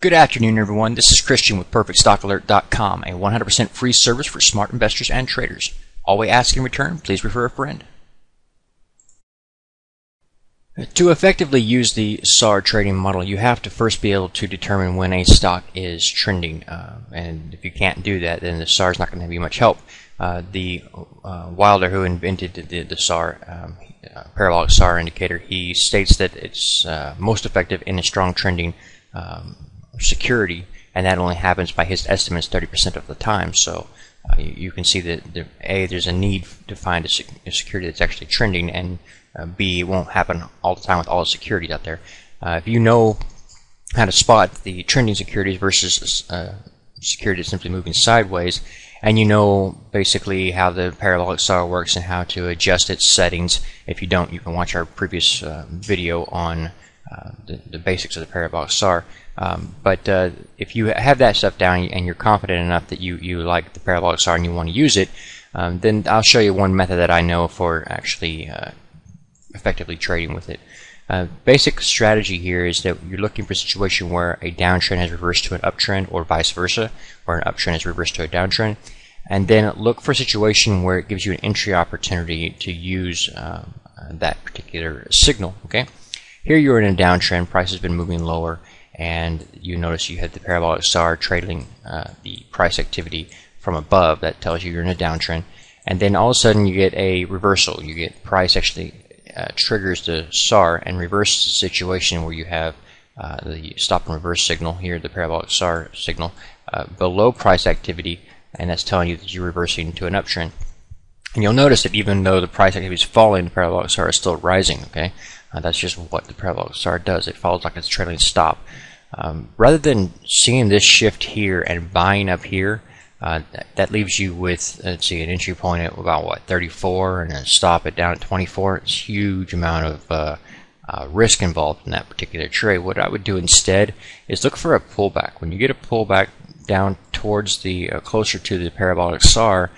Good afternoon, everyone. This is Christian with PerfectStockAlert.com, a 100% free service for smart investors and traders. All we ask in return, please refer a friend. To effectively use the SAR trading model, you have to first be able to determine when a stock is trending. And if you can't do that, then the SAR is not going to be much help. Wilder, who invented the SAR, parabolic SAR indicator, he states that it's most effective in a strong trending security, and that only happens by his estimates 30% of the time. So you can see that there's a need to find a security that's actually trending, and B, it won't happen all the time with all the securities out there. If you know how to spot the trending securities versus security that's simply moving sideways, and you know basically how the parabolic SAR works and how to adjust its settings. If you don't, you can watch our previous video on the basics of the parabolic SAR. But if you have that stuff down and you're confident enough that you like the parabolic SAR and you want to use it, then I'll show you one method that I know for actually effectively trading with it. Basic strategy here is that you're looking for a situation where a downtrend has reversed to an uptrend, or vice versa, where an uptrend has reversed to a downtrend, and then look for a situation where it gives you an entry opportunity to use that particular signal. Okay, here you're in a downtrend, price has been moving lower, and you notice you had the parabolic SAR trailing the price activity from above. That tells you you're in a downtrend, and then all of a sudden you get a reversal. You get price actually triggers the SAR and reverses the situation where you have the stop and reverse signal here, the parabolic SAR signal, below price activity, and that's telling you that you're reversing to an uptrend. And you'll notice that even though the price activity is falling, the parabolic SAR is still rising. Okay, that's just what the parabolic SAR does. It follows like it's trailing stop. Rather than seeing this shift here and buying up here, that leaves you with, let's see, an entry point at about what, 34, and a stop it down at 24. It's a huge amount of risk involved in that particular trade. What I would do instead is look for a pullback. When you get a pullback down towards the closer to the parabolic SAR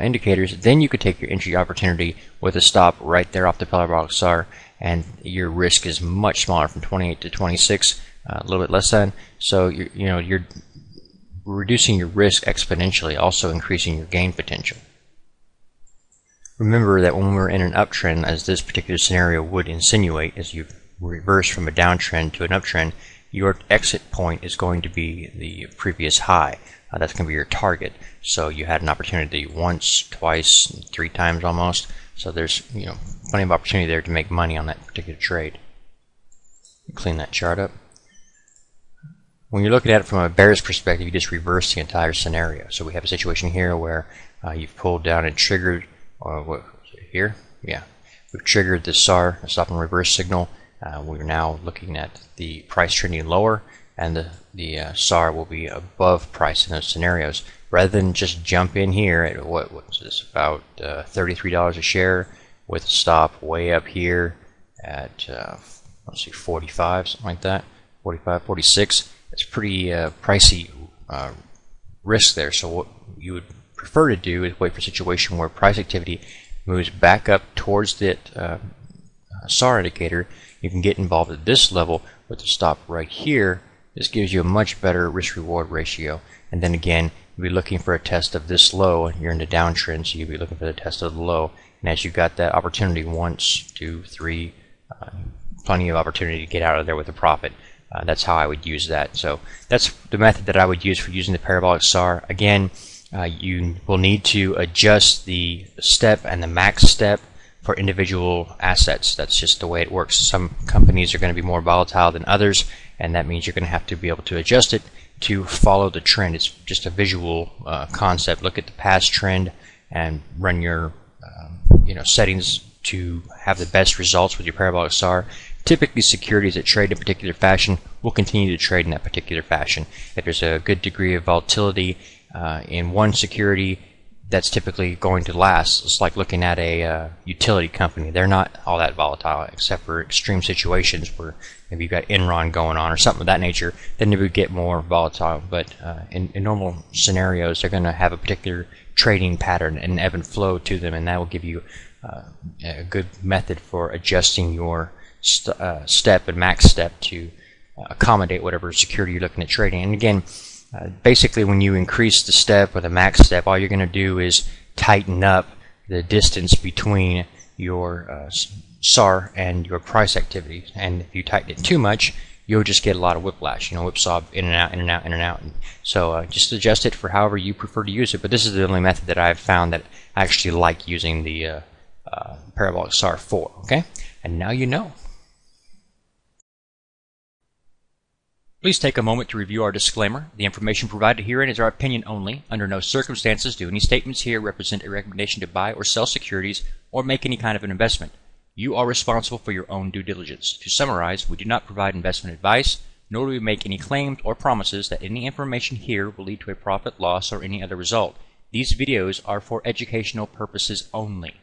indicators, then you could take your entry opportunity with a stop right there off the parabolic SAR, and your risk is much smaller, from 28 to 26, a little bit less than. So you're reducing your risk exponentially, also increasing your gain potential. Remember that when we're in an uptrend, as this particular scenario would insinuate, as you reverse from a downtrend to an uptrend, your exit point is going to be the previous high. That's going to be your target. So you had an opportunity once, twice, 3 times almost. So there's plenty of opportunity there to make money on that particular trade. Clean that chart up. When you're looking at it from a bearish perspective, you just reverse the entire scenario. So we have a situation here where you've pulled down and triggered, what here? Yeah, we've triggered the SAR, a stop and reverse signal. We're now looking at the price trending lower, and the SAR will be above price in those scenarios. Rather than just jump in here at what's this, about $33 a share, with a stop way up here at let's see, 45, something like that, 45, 46. It's pretty pricey risk there. So what you would prefer to do is wait for a situation where price activity moves back up towards that SAR indicator. You can get involved at this level with the stop right here. This gives you a much better risk-reward ratio. And then again, you'll be looking for a test of this low. You're in the downtrend, so you'll be looking for the test of the low. And as you got that opportunity, 1, 2, 3, plenty of opportunity to get out of there with a profit. That's how I would use that. So that's the method that I would use for using the parabolic SAR. Again, you will need to adjust the step and the max step for individual assets. That's just the way it works. Some companies are going to be more volatile than others, and that means you're going to have to be able to adjust it to follow the trend. It's just a visual concept. Look at the past trend and run your settings to have the best results with your parabolic SAR. Typically, securities that trade in a particular fashion will continue to trade in that particular fashion. If there's a good degree of volatility in one security, that's typically going to last. It's like looking at a utility company. They're not all that volatile, except for extreme situations where maybe you've got Enron going on or something of that nature. Then they would get more volatile. But in normal scenarios, they're going to have a particular trading pattern and ebb and flow to them, and that will give you a good method for adjusting your step and max step to accommodate whatever security you're looking at trading. And again, basically when you increase the step or the max step, all you're going to do is tighten up the distance between your SAR and your price activity. And if you tighten it too much, you'll just get a lot of whiplash, whipsaw in and out, in and out, in and out. So just adjust it for however you prefer to use it. But this is the only method that I've found that I actually like using the parabolic SAR for. Okay, and now you know. Please take a moment to review our disclaimer. The information provided herein is our opinion only. Under no circumstances do any statements here represent a recommendation to buy or sell securities or make any kind of an investment. You are responsible for your own due diligence. To summarize, we do not provide investment advice, nor do we make any claims or promises that any information here will lead to a profit, loss, or any other result. These videos are for educational purposes only.